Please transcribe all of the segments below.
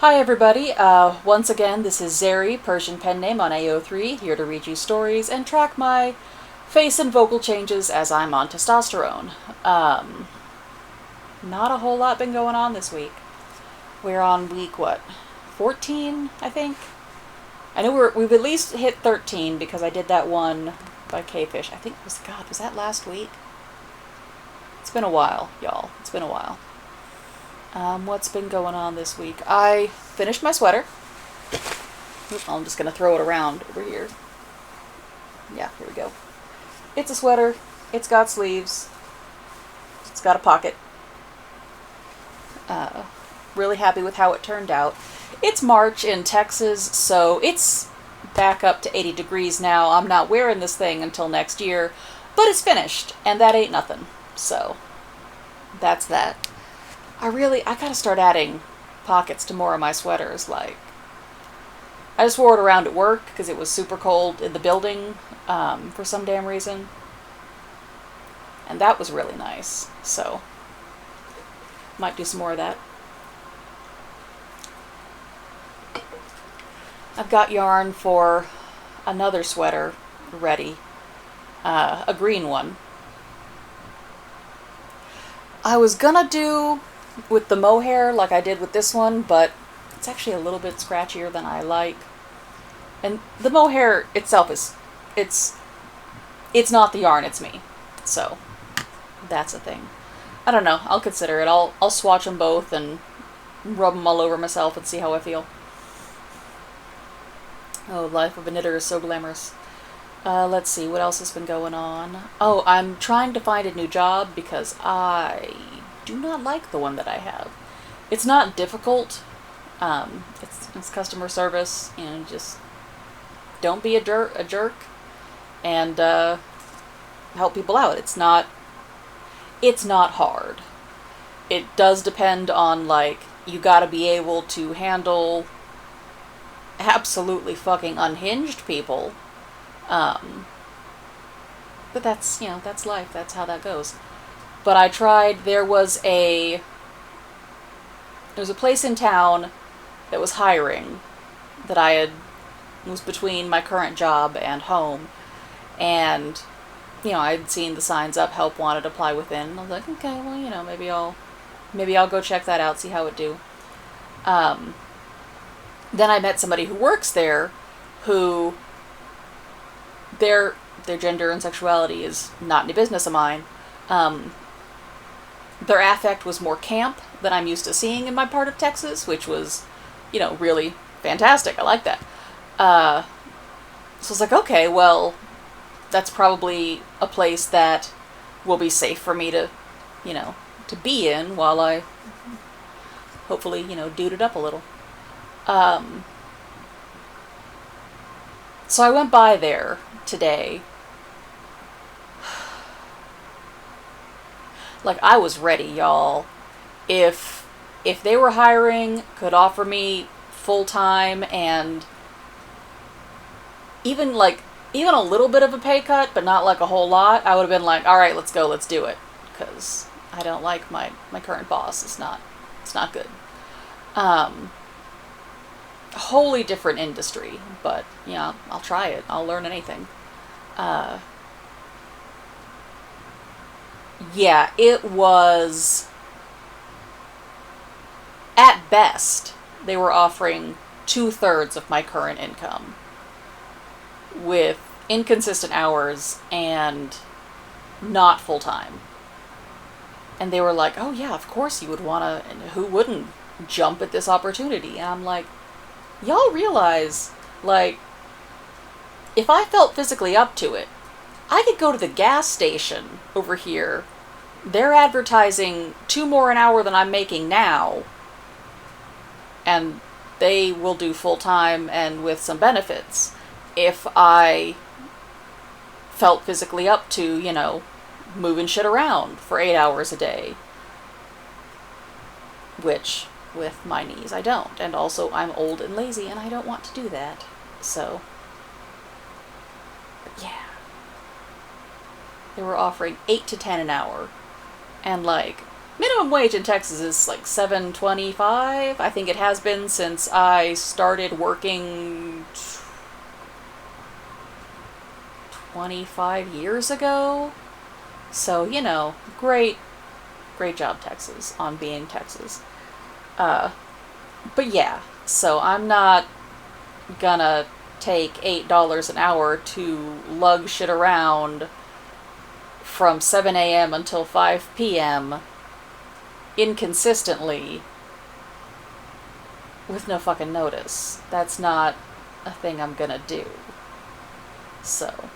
Hi everybody, once again this is Zeri, Persian pen name on AO3, here to read you stories and track my face and vocal changes as I'm on testosterone. Not a whole lot been going on this week. We're on week, 14, I think? I know we've at least hit 13 because I did that one by K-Fish. I think was that last week? It's been a while, y'all. It's been a while. What's been going on this week? I finished my sweater. Oop, I'm just going to throw it around over here. Yeah, here we go. It's a sweater. It's got sleeves. It's got a pocket. Really happy with how it turned out. It's March in Texas, so it's back up to 80 degrees now. I'm not wearing this thing until next year, but it's finished, and that ain't nothing. So, that's that. I gotta start adding pockets to more of my sweaters. I just wore it around at work because it was super cold in the building for some damn reason. And that was really nice. So, might do some more of that. I've got yarn for another sweater ready. A green one. I was gonna do with the mohair like I did with this one, but it's actually a little bit scratchier than I like. And the mohair itself it's not the yarn, it's me. So that's a thing. I don't know, I'll consider it. I'll swatch them both and rub them all over myself and see how I feel. Oh, life of a knitter is so glamorous. Let's see, what else has been going on? Oh, I'm trying to find a new job because I do not like the one that I have. It's not difficult. It's customer service, and just don't be a jerk, and help people out. It's not hard. It does depend on, you gotta be able to handle absolutely fucking unhinged people. But that's life. That's how that goes. But I tried, there was a place in town that was hiring that was between my current job and home. And, I'd seen the signs up, help wanted, apply within. And I was like, okay, well, maybe I'll go check that out, see how it do. Then I met somebody who works there who their gender and sexuality is not any business of mine. Their affect was more camp than I'm used to seeing in my part of Texas, which was, really fantastic. I like that. So I was like, okay, well, that's probably a place that will be safe for me to be in while I hopefully, dude it up a little. So I went by there today. I was ready, y'all. If they were hiring, could offer me full-time and even a little bit of a pay cut, but not a whole lot, I would have been like, all right, let's go, let's do it. Because I don't like my current boss. It's not good. A wholly different industry, but I'll try it. I'll learn anything. Yeah, it was, at best, they were offering 2/3 of my current income with inconsistent hours and not full time. And they were like, oh yeah, of course you would want to, and who wouldn't jump at this opportunity? And I'm like, y'all realize, if I felt physically up to it, I could go to the gas station over here. They're advertising $2 more an hour than I'm making now, and they will do full-time and with some benefits. If I felt physically up to, moving shit around for 8 hours a day. Which, with my knees, I don't. And also, I'm old and lazy, and I don't want to do that. So, but yeah. They were offering 8 to 10 an hour. And minimum wage in Texas is like $7.25. I think it has been since I started working 25 years ago. So, great, great job, Texas, on being Texas. But yeah, so I'm not gonna take $8 an hour to lug shit around from 7 a.m. until 5 p.m. inconsistently with no fucking notice. That's not a thing I'm gonna do. So,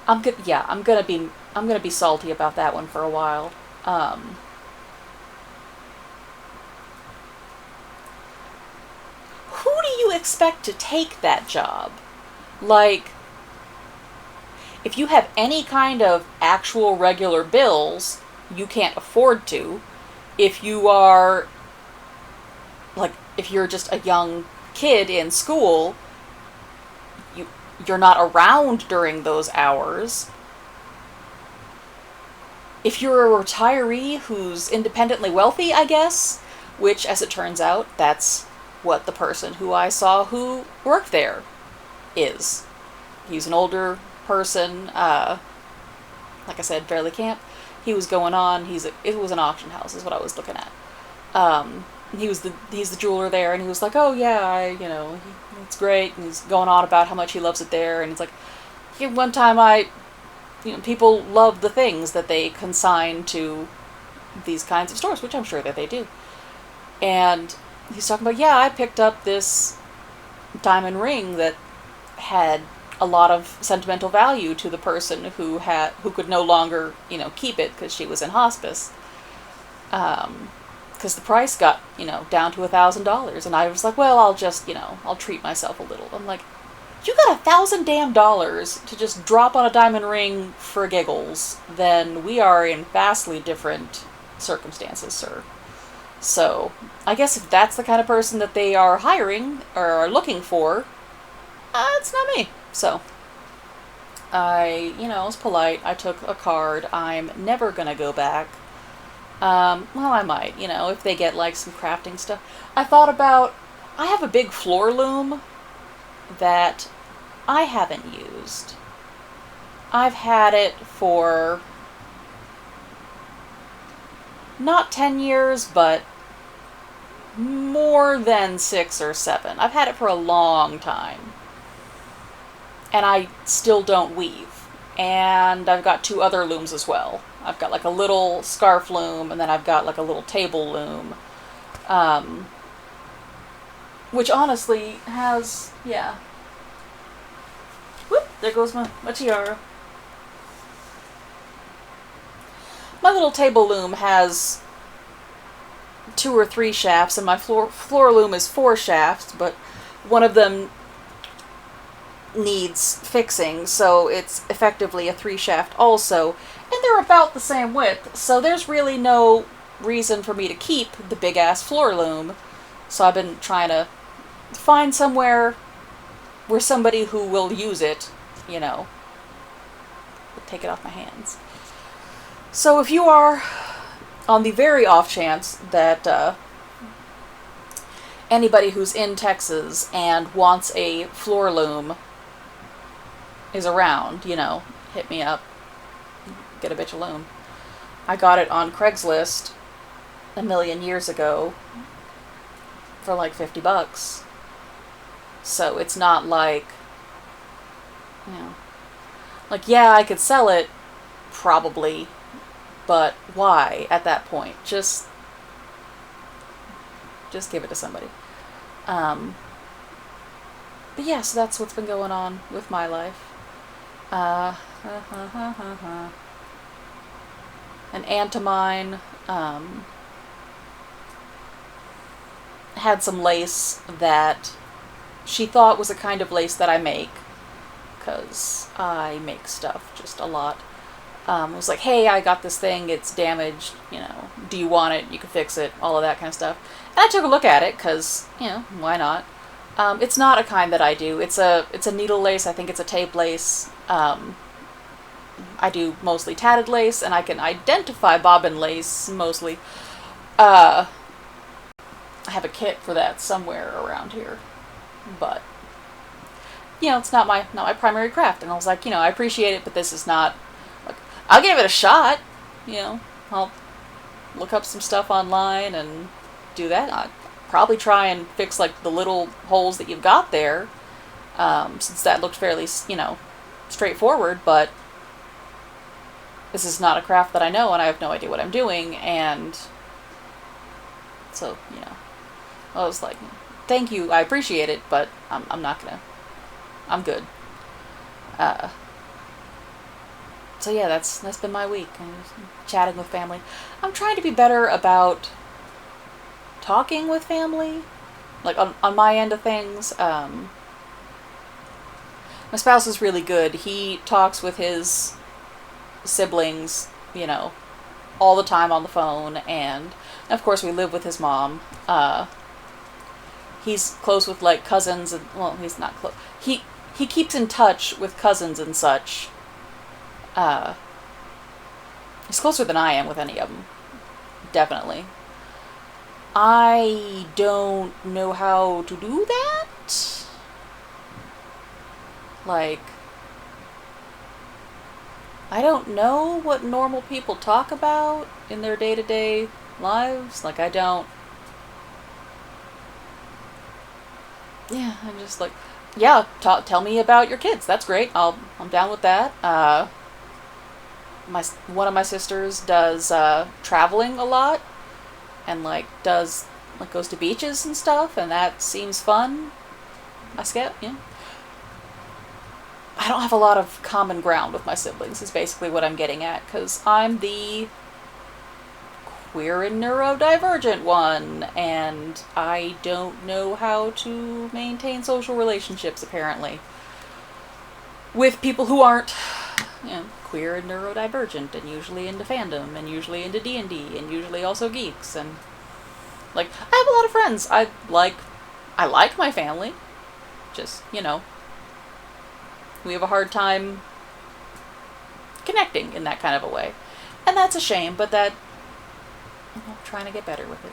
I'm gonna be salty about that one for a while. Who do you expect to take that job? Like, if you have any kind of actual regular bills, you can't afford to. If you are, like, if you're just a young kid in school, you're not around during those hours. If you're a retiree who's independently wealthy, I guess, which, as it turns out, that's what the person who I saw who worked there is. He's an older person, like I said, fairly camp. He was going on. It was an auction house, is what I was looking at. He's the jeweler there, and he was like, oh yeah, it's great, and he's going on about how much he loves it there, and it's like, one time people love the things that they consign to these kinds of stores, which I'm sure that they do. And he's talking about, yeah, I picked up this diamond ring that had a lot of sentimental value to the person who could no longer, keep it because she was in hospice. Because the price got, down to $1,000, and I was like, well, I'll just, I'll treat myself a little. I'm like, you got $1,000 to just drop on a diamond ring for giggles, then we are in vastly different circumstances, sir. So, I guess if that's the kind of person that they are hiring or are looking for, it's not me. So, I was polite. I took a card. I'm never gonna go back. Well, I might, if they get like some crafting stuff. I have a big floor loom that I haven't used. I've had it for not 10 years, but more than 6 or 7. I've had it for a long time. And I still don't weave. And I've got 2 other looms as well. I've got like a little scarf loom, and then I've got like a little table loom. Which honestly has, yeah. Whoop, there goes my tiara. My little table loom has 2 or 3 shafts, and my floor loom is 4 shafts, but one of them needs fixing, so it's effectively a 3 shaft also, and they're about the same width, so there's really no reason for me to keep the big ass floor loom. So I've been trying to find somewhere where somebody who will use it, will take it off my hands. So if you are on the very off chance that anybody who's in Texas and wants a floor loom is around, hit me up, get a bitch a loom. I got it on Craigslist a million years ago for like $50. So it's not like, yeah, I could sell it, probably, but why at that point? Just give it to somebody. But yeah, so that's what's been going on with my life. An aunt of mine had some lace that she thought was a kind of lace that I make, because I make stuff just a lot. Was like, hey, I got this thing, it's damaged, do you want it? You can fix it, all of that kind of stuff. And I took a look at it, because, why not? It's not a kind that I do. It's a needle lace. I think it's a tape lace. I do mostly tatted lace, and I can identify bobbin lace mostly. Uh, I have a kit for that somewhere around here, but it's not my primary craft. And I was like, I appreciate it, but this is not. Like, I'll give it a shot. I'll look up some stuff online and do that. I'll probably try and fix like the little holes that you've got there, since that looked fairly, straightforward. But this is not a craft that I know, and I have no idea what I'm doing, and so I was like, thank you, I appreciate it, but I'm not gonna. I'm good. Uh, so yeah, that's been my week. I'm just chatting with family. I'm trying to be better about talking with family, like on my end of things. My spouse is really good. He talks with his siblings, all the time on the phone, and of course we live with his mom. He's close with like cousins, and well, he's not close. He keeps in touch with cousins and such. He's closer than I am with any of them, definitely. I don't know how to do that. Like, I don't know what normal people talk about in their day-to-day lives. Like, I don't. Yeah, I'm just like, yeah, tell me about your kids. That's great. I'm down with that. One of my sisters does traveling a lot, and like goes to beaches and stuff, and that seems fun. I skip, yeah. I don't have a lot of common ground with my siblings, is basically what I'm getting at, because I'm the queer and neurodivergent one, and I don't know how to maintain social relationships, apparently, with people who aren't, queer and neurodivergent, and usually into fandom, and usually into D&D, and usually also geeks, and, like, I have a lot of friends. I like my family, just, we have a hard time connecting in that kind of a way. And that's a shame, but that, I'm trying to get better with it.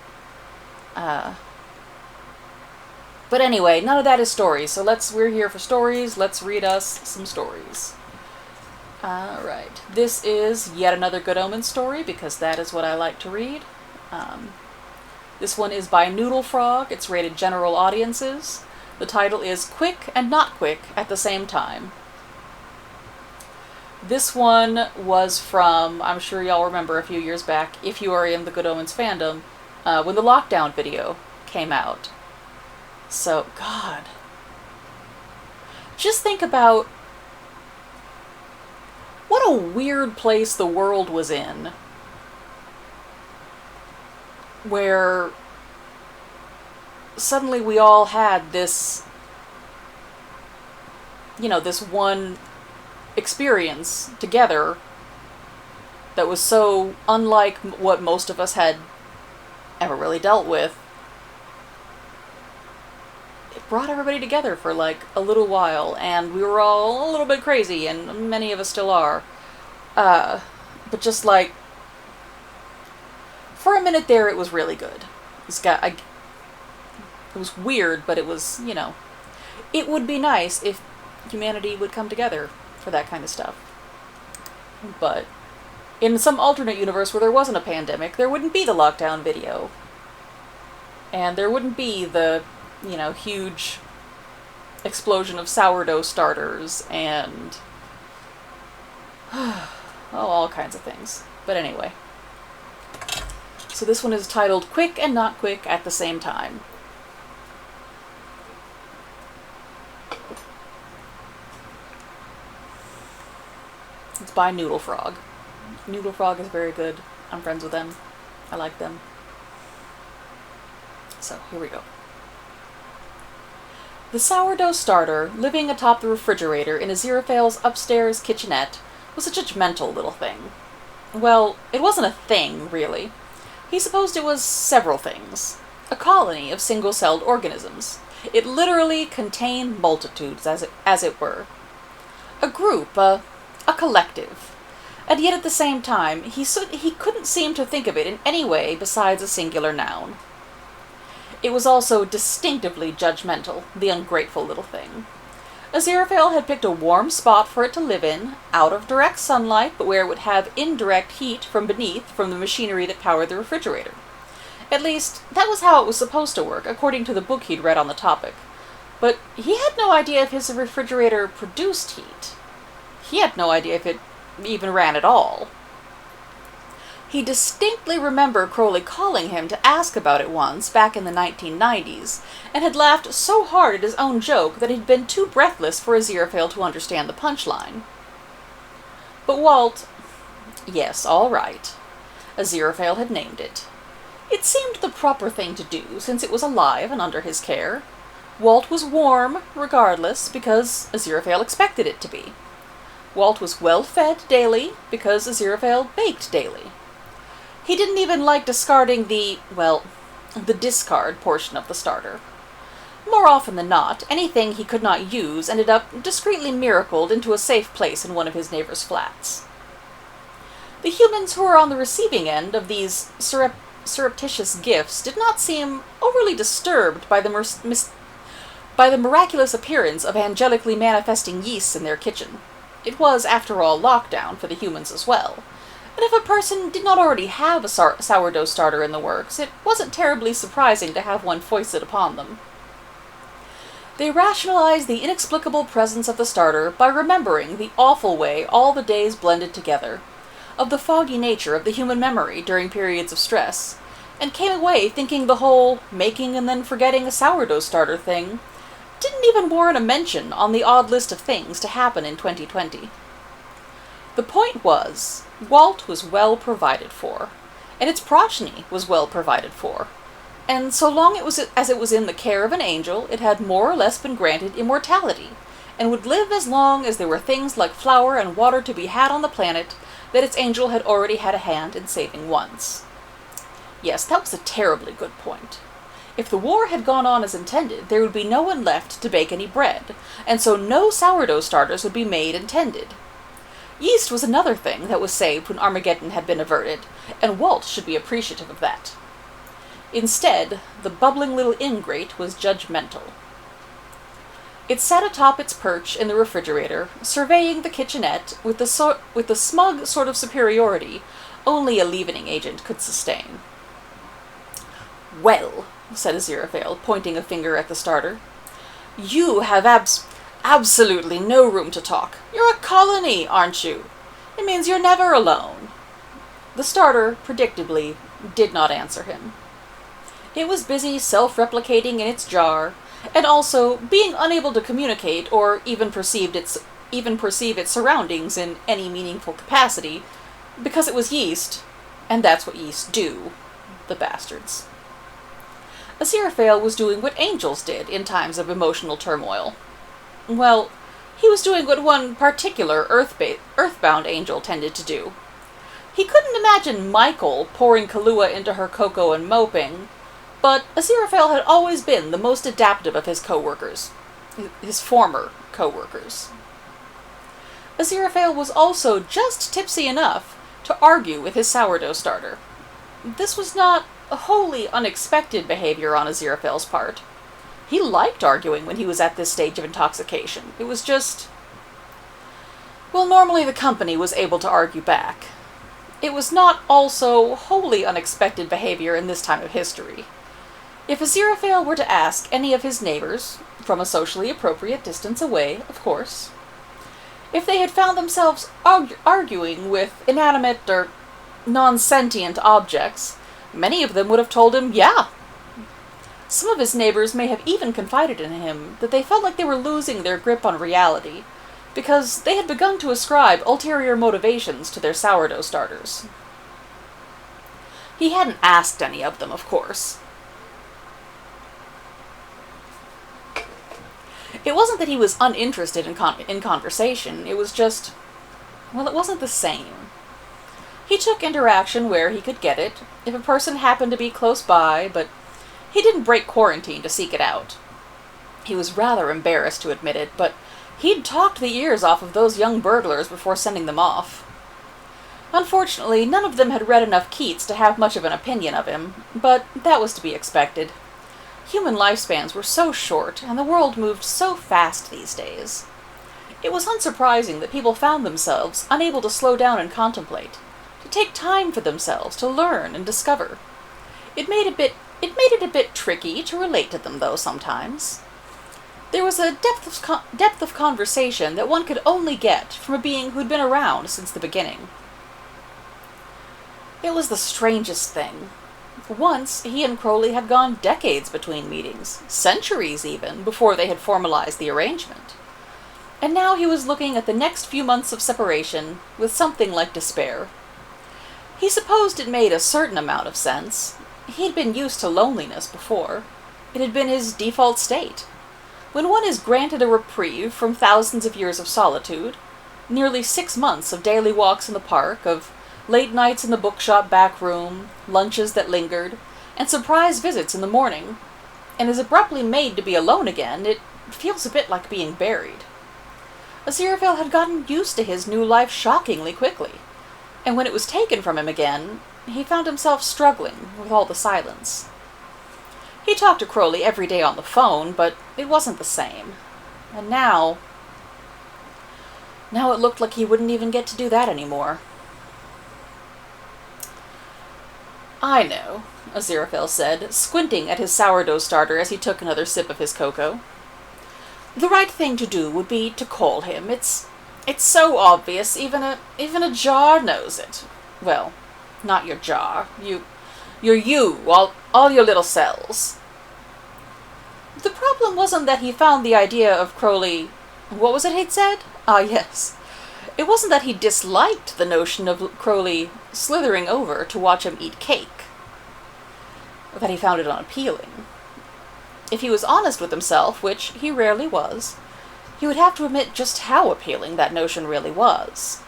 But anyway, none of that is stories, so we're here for stories. Let's read us some stories. Alright, this is yet another Good Omens story, because that is what I like to read. This one is by Noodlefrog. It's rated general audiences. The title is Quick and Not Quick at the Same Time. This one was from, I'm sure y'all remember a few years back, if you are in the Good Omens fandom, when the lockdown video came out. So, God. Just think about what a weird place the world was in, where suddenly we all had this, this one experience together that was so unlike what most of us had ever really dealt with. It brought everybody together for like a little while, and we were all a little bit crazy, and many of us still are. But just like, for a minute there, it was really good. It was weird, but it was, it would be nice if humanity would come together for that kind of stuff. But in some alternate universe where there wasn't a pandemic, there wouldn't be the lockdown video. And there wouldn't be the, huge explosion of sourdough starters and all kinds of things. But anyway. So this one is titled Quick and Not Quick at the Same Time. It's by Noodlefrog. Noodlefrog is very good. I'm friends with them. I like them. So, here we go. The sourdough starter, living atop the refrigerator in Aziraphale's upstairs kitchenette, was a judgmental little thing. Well, it wasn't a thing, really. He supposed it was several things. A colony of single-celled organisms. It literally contained multitudes, as it were. A group, a collective. and yet at the same time he couldn't seem to think of it in any way besides a singular noun. It was also distinctively judgmental, the ungrateful little thing. Aziraphale had picked a warm spot for it to live in, out of direct sunlight, but where it would have indirect heat from beneath from the machinery that powered the refrigerator. At least, that was how it was supposed to work, according to the book he'd read on the topic. But he had no idea if his refrigerator produced heat. He had no idea if it even ran at all. He distinctly remembered Crowley calling him to ask about it once, back in the 1990s, and had laughed so hard at his own joke that he'd been too breathless for Aziraphale to understand the punchline. But Walt... Yes, all right. Aziraphale had named it. It seemed the proper thing to do, since it was alive and under his care. Walt was warm, regardless, because Aziraphale expected it to be. Walt was well fed daily, because Aziraphale baked daily. He didn't even like discarding the discard portion of the starter. More often than not, anything he could not use ended up discreetly miracled into a safe place in one of his neighbors' flats. The humans who were on the receiving end of these surreptitious gifts did not seem overly disturbed by the miraculous appearance of angelically manifesting yeasts in their kitchen. It was, after all, lockdown for the humans as well. And if a person did not already have a sourdough starter in the works, it wasn't terribly surprising to have one foisted upon them. They rationalized the inexplicable presence of the starter by remembering the awful way all the days blended together, of the foggy nature of the human memory during periods of stress, and came away thinking the whole making and then forgetting a sourdough starter thing didn't even warrant a mention on the odd list of things to happen in 2020. The point was, Walt was well provided for, and its progeny was well provided for, and so long as it was in the care of an angel, it had more or less been granted immortality, and would live as long as there were things like flour and water to be had on the planet that its angel had already had a hand in saving once. Yes, that was a terribly good point. If the war had gone on as intended, there would be no one left to bake any bread, and so no sourdough starters would be made and tended. Yeast was another thing that was saved when Armageddon had been averted, and Walt should be appreciative of that. Instead, the bubbling little ingrate was judgmental. It sat atop its perch in the refrigerator, surveying the kitchenette with the smug sort of superiority only a leavening agent could sustain. "Well," said Aziraphale, pointing a finger at the starter, "you have absolutely no room to talk. You're a colony, aren't you? It means you're never alone." The starter, predictably, did not answer him. It was busy self-replicating in its jar, and also being unable to communicate or even perceive its surroundings in any meaningful capacity, because it was yeast, and that's what yeast do, the bastards. Aziraphale was doing what angels did in times of emotional turmoil. Well, he was doing what one particular earthbound angel tended to do. He couldn't imagine Michael pouring Kahlua into her cocoa and moping, but Aziraphale had always been the most adaptive of his co-workers. His former co-workers. Aziraphale was also just tipsy enough to argue with his sourdough starter. This was not a wholly unexpected behavior on Aziraphale's part. He liked arguing when he was at this stage of intoxication. It was just... well, normally the company was able to argue back. It was not also wholly unexpected behavior in this time of history. If Aziraphale were to ask any of his neighbors, from a socially appropriate distance away, of course, if they had found themselves arguing with inanimate or non-sentient objects, many of them would have told him, yeah. Some of his neighbors may have even confided in him that they felt like they were losing their grip on reality, because they had begun to ascribe ulterior motivations to their sourdough starters. He hadn't asked any of them, of course. It wasn't that he was uninterested in conversation, it was just... well, it wasn't the same. He took interaction where he could get it, if a person happened to be close by, but he didn't break quarantine to seek it out. He was rather embarrassed to admit it, but he'd talked the ears off of those young burglars before sending them off. Unfortunately, none of them had read enough Keats to have much of an opinion of him, but that was to be expected. Human lifespans were so short, and the world moved so fast these days. It was unsurprising that people found themselves unable to slow down and contemplate, to take time for themselves to learn and discover. It made it a bit tricky to relate to them, though, sometimes. There was a depth of conversation that one could only get from a being who'd been around since the beginning. It was the strangest thing. Once, he and Crowley had gone decades between meetings, centuries even, before they had formalized the arrangement. And now he was looking at the next few months of separation with something like despair. He supposed it made a certain amount of sense. He'd been used to loneliness before. It had been his default state. When one is granted a reprieve from thousands of years of solitude, nearly 6 months of daily walks in the park, of late nights in the bookshop back room, lunches that lingered, and surprise visits in the morning, and is abruptly made to be alone again, it feels a bit like being buried. Aziraphale had gotten used to his new life shockingly quickly, and when it was taken from him again, he found himself struggling with all the silence. He talked to Crowley every day on the phone, but it wasn't the same. And now it looked like he wouldn't even get to do that anymore. "I know," Aziraphale said, squinting at his sourdough starter as he took another sip of his cocoa. "The right thing to do would be to call him. It's so obvious, even a jar knows it. Well, not your jar. All your little cells." The problem wasn't that he found the idea of Crowley... What was it he'd said? Ah, yes. It wasn't that he disliked the notion of Crowley slithering over to watch him eat cake. That he found it unappealing. If he was honest with himself, which he rarely was, he would have to admit just how appealing that notion really was.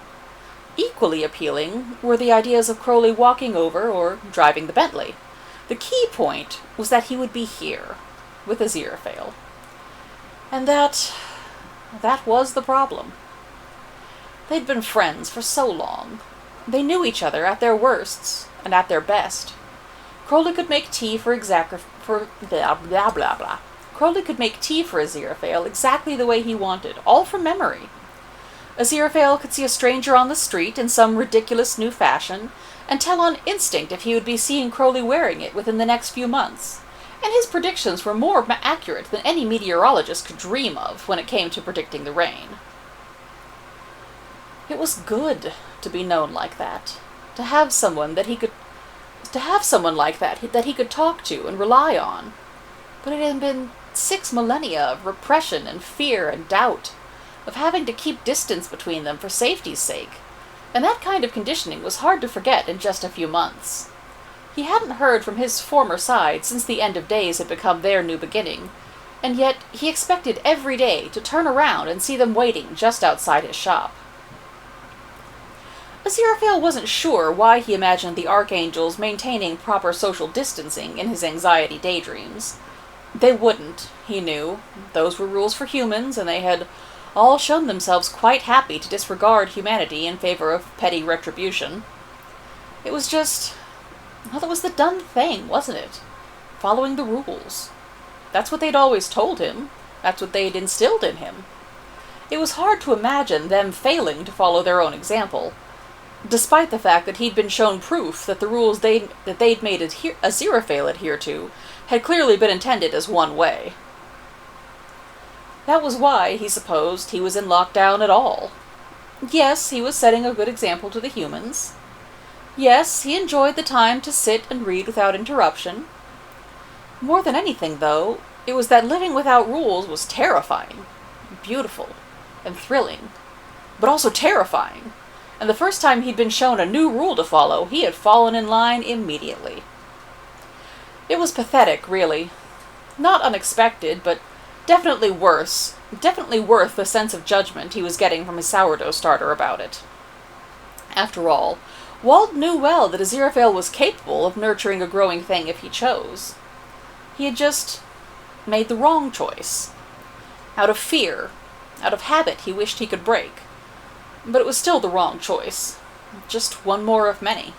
Equally appealing were the ideas of Crowley walking over or driving the Bentley. The key point was that he would be here, with Aziraphale. And that was the problem. They'd been friends for so long. They knew each other at their worsts and at their best. Crowley could make tea for blah blah blah blah. Crowley could make tea for Aziraphale exactly the way he wanted, all from memory. Aziraphale could see a stranger on the street in some ridiculous new fashion, and tell on instinct if he would be seeing Crowley wearing it within the next few months. And his predictions were more accurate than any meteorologist could dream of when it came to predicting the rain. It was good to be known like that, to have someone like that he could talk to and rely on. But it had been 6 millennia of repression and fear and doubt, of having to keep distance between them for safety's sake, and that kind of conditioning was hard to forget in just a few months. He hadn't heard from his former side since the end of days had become their new beginning, and yet he expected every day to turn around and see them waiting just outside his shop. Aziraphale wasn't sure why he imagined the archangels maintaining proper social distancing in his anxiety daydreams. They wouldn't, he knew. Those were rules for humans, and they had all shown themselves quite happy to disregard humanity in favor of petty retribution. It was just... well, that was the done thing, wasn't it? Following the rules. That's what they'd always told him. That's what they'd instilled in him. It was hard to imagine them failing to follow their own example, despite the fact that he'd been shown proof that the rules they'd made Aziraphale adhere to had clearly been intended as one way. That was why, he supposed, he was in lockdown at all. Yes, he was setting a good example to the humans. Yes, he enjoyed the time to sit and read without interruption. More than anything, though, it was that living without rules was terrifying, beautiful, and thrilling, but also terrifying. And the first time he'd been shown a new rule to follow, he had fallen in line immediately. It was pathetic, really. Not unexpected, but definitely worth the sense of judgment he was getting from his sourdough starter about it. After all, Wald knew well that Aziraphale was capable of nurturing a growing thing if he chose. He had just made the wrong choice. Out of fear, out of habit he wished he could break. But it was still the wrong choice. Just one more of many.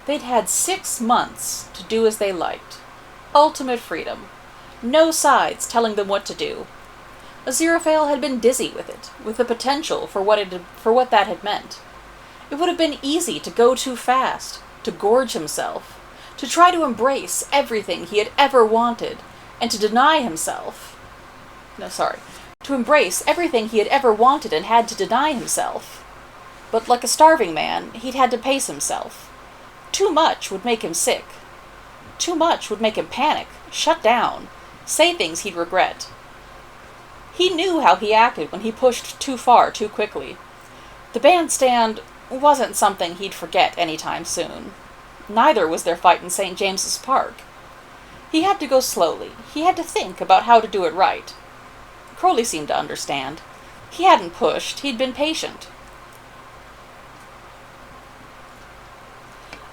They'd had 6 months to do as they liked. Ultimate freedom. No sides telling them what to do. Aziraphale had been dizzy with it, with the potential for what that had meant. It would have been easy to go too fast, to gorge himself, to try to embrace everything he had ever wanted, and to deny himself. To embrace everything he had ever wanted and had to deny himself. But like a starving man, he'd had to pace himself. Too much would make him sick. Too much would make him panic, shut down, say things he'd regret. He knew how he acted when he pushed too far too quickly. The bandstand wasn't something he'd forget anytime soon. Neither was their fight in St. James's Park. He had to go slowly. He had to think about how to do it right. Crowley seemed to understand. He hadn't pushed. He'd been patient.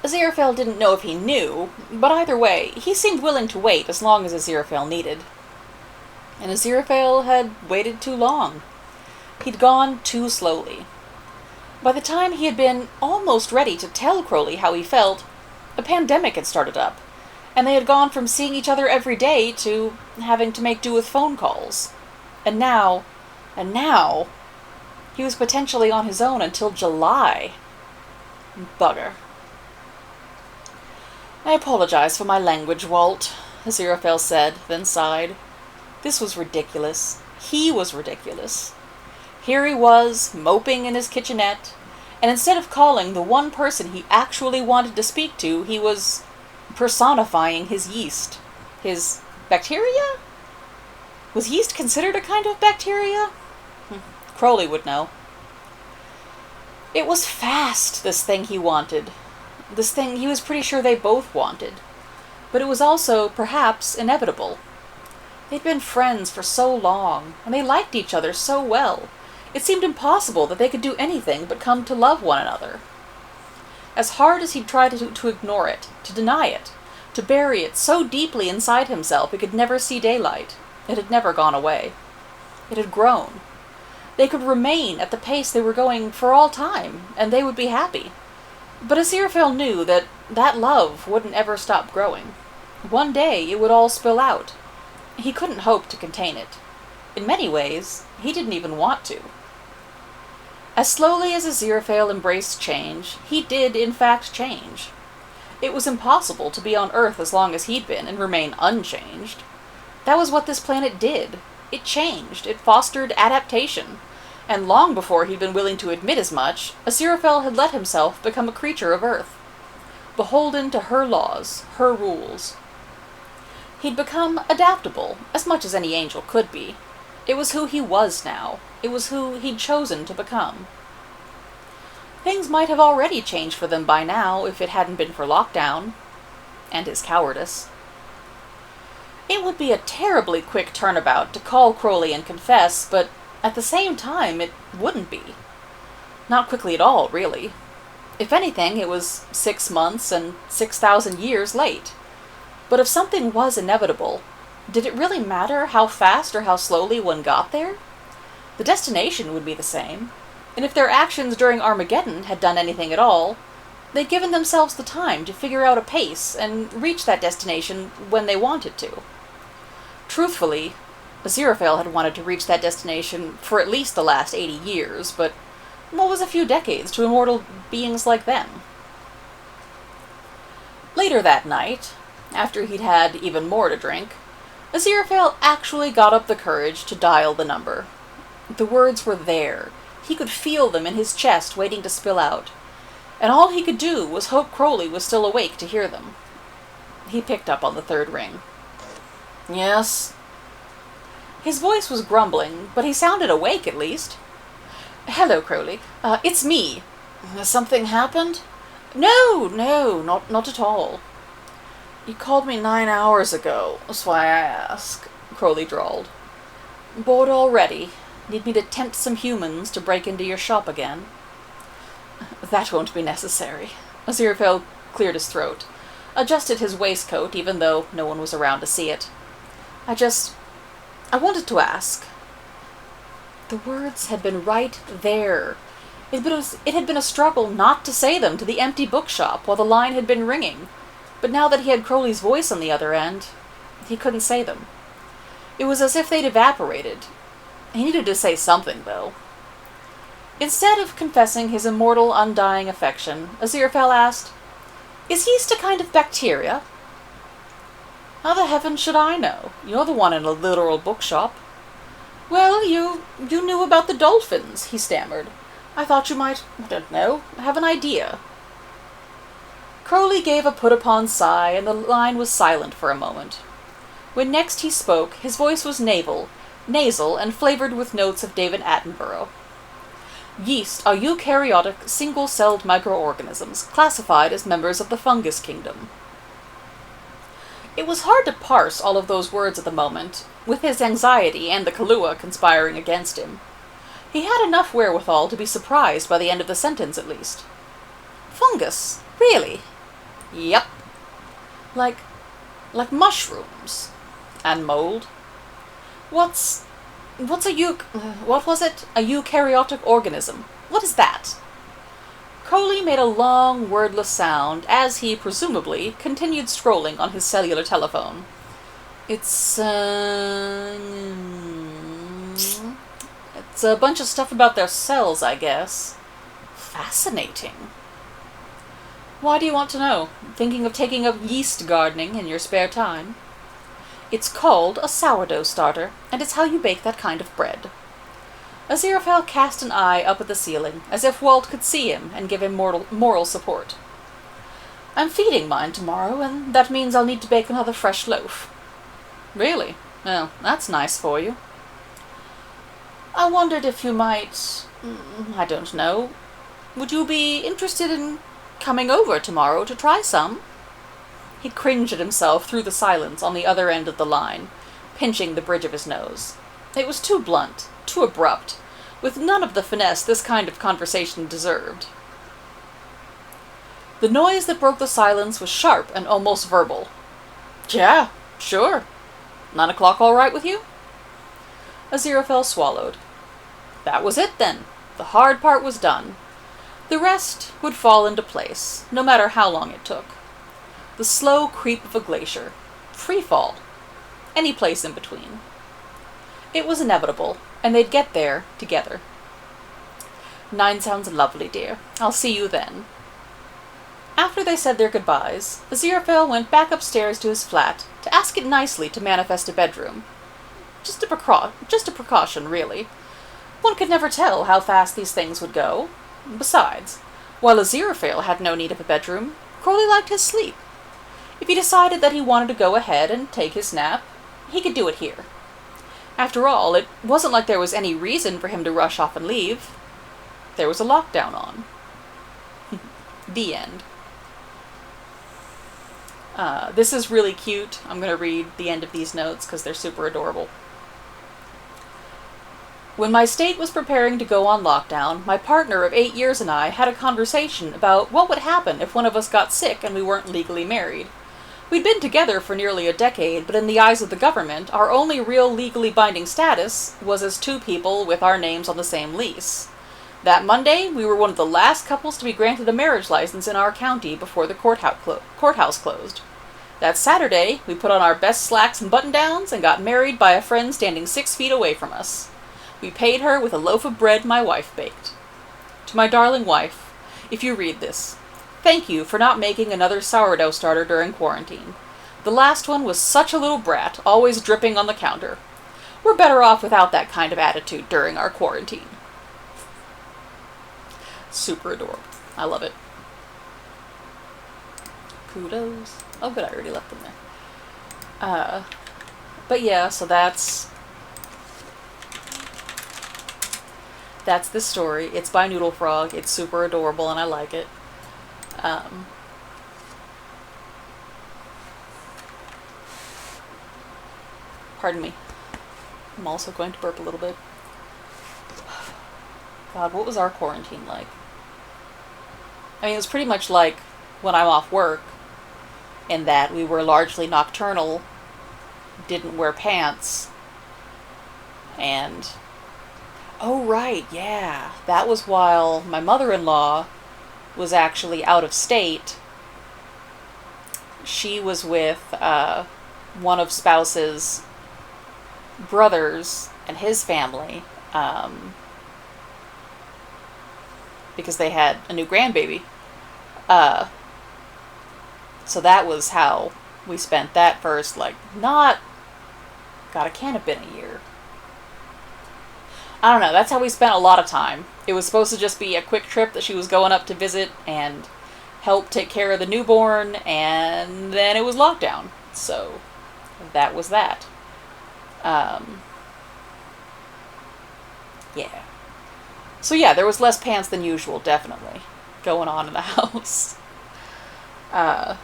Aziraphale didn't know if he knew, but either way, he seemed willing to wait as long as Aziraphale needed. And Aziraphale had waited too long. He'd gone too slowly. By the time he had been almost ready to tell Crowley how he felt, a pandemic had started up, and they had gone from seeing each other every day to having to make do with phone calls. And now, he was potentially on his own until July. Bugger. I apologize for my language, Walt, Aziraphale said, then sighed. This was ridiculous. He was ridiculous. Here he was, moping in his kitchenette, and instead of calling the one person he actually wanted to speak to, he was personifying his yeast. His bacteria? Was yeast considered a kind of bacteria? Crowley would know. It was fast, this thing he wanted. This thing he was pretty sure they both wanted. But it was also, perhaps, inevitable. They'd been friends for so long, and they liked each other so well. It seemed impossible that they could do anything but come to love one another. As hard as he'd tried to ignore it, to deny it, to bury it so deeply inside himself it could never see daylight, it had never gone away. It had grown. They could remain at the pace they were going for all time, and they would be happy. But Aziraphale knew that that love wouldn't ever stop growing. One day it would all spill out. He couldn't hope to contain it. In many ways, he didn't even want to. As slowly as Aziraphale embraced change, he did in fact change. It was impossible to be on Earth as long as he'd been and remain unchanged. That was what this planet did. It changed. It fostered adaptation. And long before he'd been willing to admit as much, Aziraphale had let himself become a creature of Earth, beholden to her laws, her rules. He'd become adaptable, as much as any angel could be. It was who he was now. It was who he'd chosen to become. Things might have already changed for them by now if it hadn't been for lockdown, and his cowardice. It would be a terribly quick turnabout to call Crowley and confess, but at the same time, it wouldn't be. Not quickly at all, really. If anything, it was 6 months and 6,000 years late. But if something was inevitable, did it really matter how fast or how slowly one got there? The destination would be the same, and if their actions during Armageddon had done anything at all, they'd given themselves the time to figure out a pace and reach that destination when they wanted to. Truthfully, Aziraphale had wanted to reach that destination for at least the last 80 years, but what was a few decades to immortal beings like them? Later that night, after he'd had even more to drink, Aziraphale actually got up the courage to dial the number. The words were there. He could feel them in his chest waiting to spill out, and all he could do was hope Crowley was still awake to hear them. He picked up on the third ring. Yes? His voice was grumbling, but he sounded awake at least. Hello, Crowley. It's me. Has something happened? No, not at all. You called me 9 hours ago. That's why I ask, Crowley drawled. Bored already? Need me to tempt some humans to break into your shop again? That won't be necessary. Aziraphale cleared his throat, adjusted his waistcoat even though no one was around to see it. I wanted to ask. The words had been right there, It had been a struggle not to say them to the empty bookshop while the line had been ringing, but now that he had Crowley's voice on the other end, he couldn't say them. It was as if they'd evaporated. He needed to say something, though. Instead of confessing his immortal, undying affection, Aziraphale asked, "Is yeast a kind of bacteria?" "How the heavens should I know? You're the one in a literal bookshop." "Well, you knew about the dolphins," he stammered. "I thought you might, I don't know, have an idea." Crowley gave a put-upon sigh, and the line was silent for a moment. When next he spoke, his voice was nasal, and flavored with notes of David Attenborough. "Yeast are eukaryotic, single-celled microorganisms, classified as members of the fungus kingdom." It was hard to parse all of those words at the moment, with his anxiety and the Kahlua conspiring against him. He had enough wherewithal to be surprised by the end of the sentence, at least. "Fungus? Really?" "Yep. Like mushrooms. And mold." What was it? A eukaryotic organism. What is that?" Crowley made a long, wordless sound as he, presumably, continued scrolling on his cellular telephone. It's a bunch of stuff about their cells, I guess." "Fascinating. Why do you want to know? Thinking of taking up yeast gardening in your spare time?" "It's called a sourdough starter, and it's how you bake that kind of bread." Aziraphale cast an eye up at the ceiling, as if Walt could see him and give him moral support. "I'm feeding mine tomorrow, and that means I'll need to bake another fresh loaf." "Really? Well, that's nice for you." "I wondered if you might... I don't know. Would you be interested in coming over tomorrow to try some?" He cringed at himself through the silence on the other end of the line, pinching the bridge of his nose. It was too blunt, too abrupt, with none of the finesse this kind of conversation deserved. The noise that broke the silence was sharp and almost verbal. "Yeah, sure. 9 o'clock all right with you?" Aziraphale swallowed. That was it, then. The hard part was done. The rest would fall into place, no matter how long it took. The slow creep of a glacier. Free fall. Any place in between. It was inevitable, and they'd get there together. 9 sounds lovely, dear. I'll see you then." After they said their goodbyes, Aziraphale went back upstairs to his flat to ask it nicely to manifest a bedroom. Just a precaution, really. One could never tell how fast these things would go. Besides, while Aziraphale had no need of a bedroom, Crowley liked his sleep. If he decided that he wanted to go ahead and take his nap, he could do it here. After all, it wasn't like there was any reason for him to rush off and leave. There was a lockdown on. The end. This is really cute. I'm going to read the end of these notes because they're super adorable. "When my state was preparing to go on lockdown, my partner of 8 years and I had a conversation about what would happen if one of us got sick and we weren't legally married. We'd been together for nearly a decade, but in the eyes of the government, our only real legally binding status was as 2 people with our names on the same lease. That Monday, we were one of the last couples to be granted a marriage license in our county before the courthouse closed. That Saturday, we put on our best slacks and button-downs and got married by a friend standing 6 feet away from us. We paid her with a loaf of bread my wife baked. To my darling wife, if you read this, thank you for not making another sourdough starter during quarantine. The last one was such a little brat, always dripping on the counter. We're better off without that kind of attitude during our quarantine." Super adorable. I love it. Kudos. Oh good, I already left them there. But yeah, so that's the story. It's by Noodlefrog. It's super adorable and I like it. Pardon me. I'm also going to burp a little bit. God, what was our quarantine like? I mean, it was pretty much like when I'm off work, in that we were largely nocturnal, didn't wear pants, and... Oh, right, yeah. That was while my mother-in-law was actually out of state. She was with one of spouse's brothers and his family, because they had a new grandbaby. Uh, so that was how we spent that first, like, not, God, it can't have been a year. I don't know, that's how we spent a lot of time. It was supposed to just be a quick trip that she was going up to visit and help take care of the newborn, and then it was lockdown. So that was that. Um, yeah. So yeah, there was less pants than usual, definitely, going on in the house. Uh,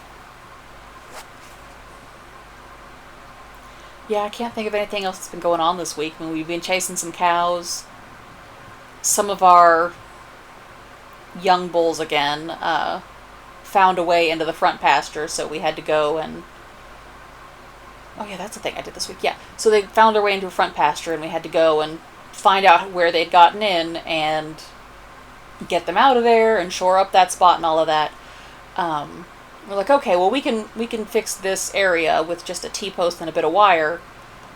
yeah, I can't think of anything else that's been going on this week. I mean, we've been chasing some cows. Some of our young bulls again found a way into the front pasture, so we had to go and. Oh yeah, that's the thing I did this week. Yeah, so they found their way into a front pasture, and we had to go and find out where they'd gotten in and get them out of there and shore up that spot and all of that. We're like, okay, well we can fix this area with just a T-post and a bit of wire,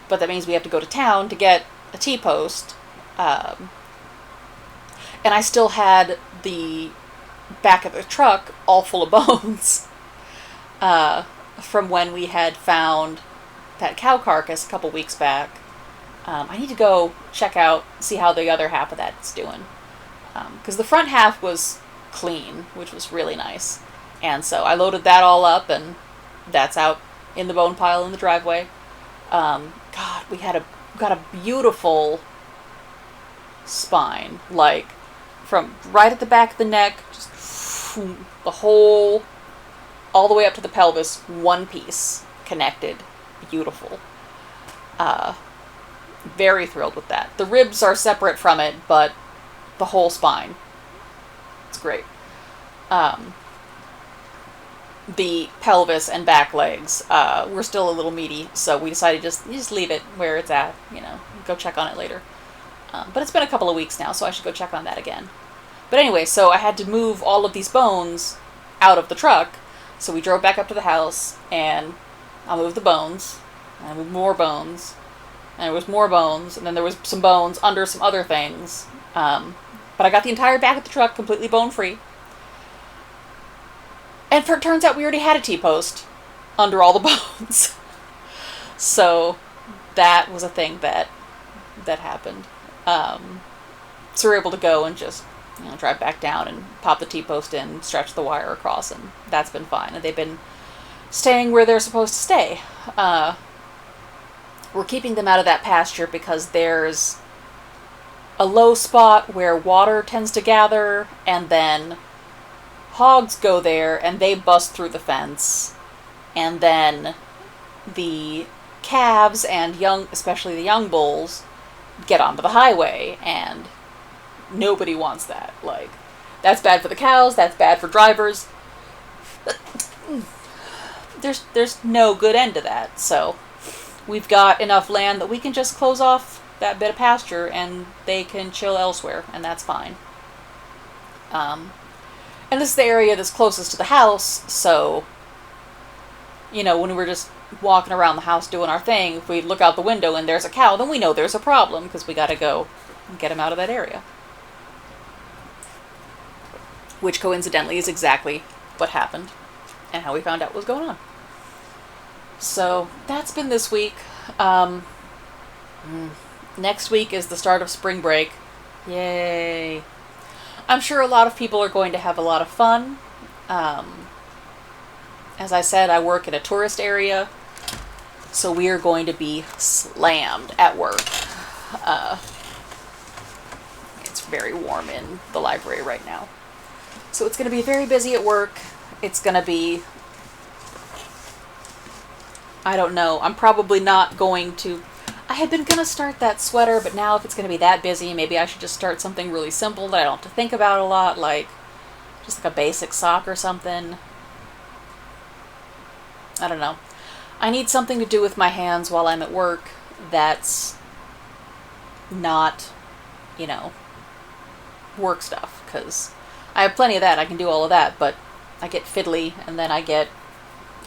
but that means we have to go to town to get a T-post. And I still had the back of the truck all full of bones from when we had found that cow carcass a couple weeks back. I need to go check out, see how the other half of that's doing. Because the front half was clean, which was really nice. And so I loaded that all up, and that's out in the bone pile in the driveway. God, we got a beautiful spine, like from right at the back of the neck, just the whole, all the way up to the pelvis, one piece, connected, beautiful. Very thrilled with that. The ribs are separate from it, but the whole spine, it's great. The pelvis and back legs were still a little meaty, so we decided just leave it where it's at, go check on it later. But it's been a couple of weeks now, so I should go check on that again. But anyway, so I had to move all of these bones out of the truck, so we drove back up to the house, and I moved the bones, and I moved more bones, and there was more bones, and then there was some bones under some other things. But I got the entire back of the truck completely bone-free. And it turns out we already had a T-post under all the bones. So that was a thing that happened. So we were able to go and just drive back down and pop the T-post in, stretch the wire across, and that's been fine. And they've been staying where they're supposed to stay. We're keeping them out of that pasture because there's a low spot where water tends to gather, and then hogs go there and they bust through the fence, and then the calves and especially the young bulls, get onto the highway, and nobody wants that. Like, that's bad for the cows, that's bad for drivers. There's no good end to that. So we've got enough land that we can just close off that bit of pasture and they can chill elsewhere, and that's fine. And this is the area that's closest to the house, so when we're just walking around the house doing our thing, if we look out the window and there's a cow, then we know there's a problem, because we gotta go and get him out of that area. Which coincidentally is exactly what happened and how we found out what was going on. So that's been this week. Next week is the start of spring break. Yay. I'm sure a lot of people are going to have a lot of fun. As I said, I work in a tourist area, so we are going to be slammed at work. It's very warm in the library right now. So it's going to be very busy at work. It's going to be, I don't know, I'm probably not going to, I had been going to start that sweater, but now if it's going to be that busy, maybe I should just start something really simple that I don't have to think about a lot, like just like a basic sock or something. I don't know. I need something to do with my hands while I'm at work that's not you know, work stuff, because I have plenty of that. I can do all of that, but I get fiddly, and then I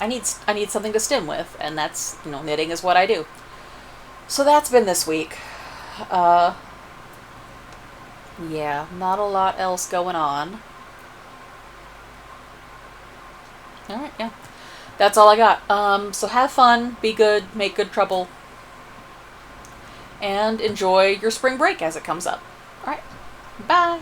need something to stim with, and that's, knitting is what I do. So that's been this week. Yeah, not a lot else going on. All right, yeah. That's all I got. So have fun, be good, make good trouble, and enjoy your spring break as it comes up. All right, bye.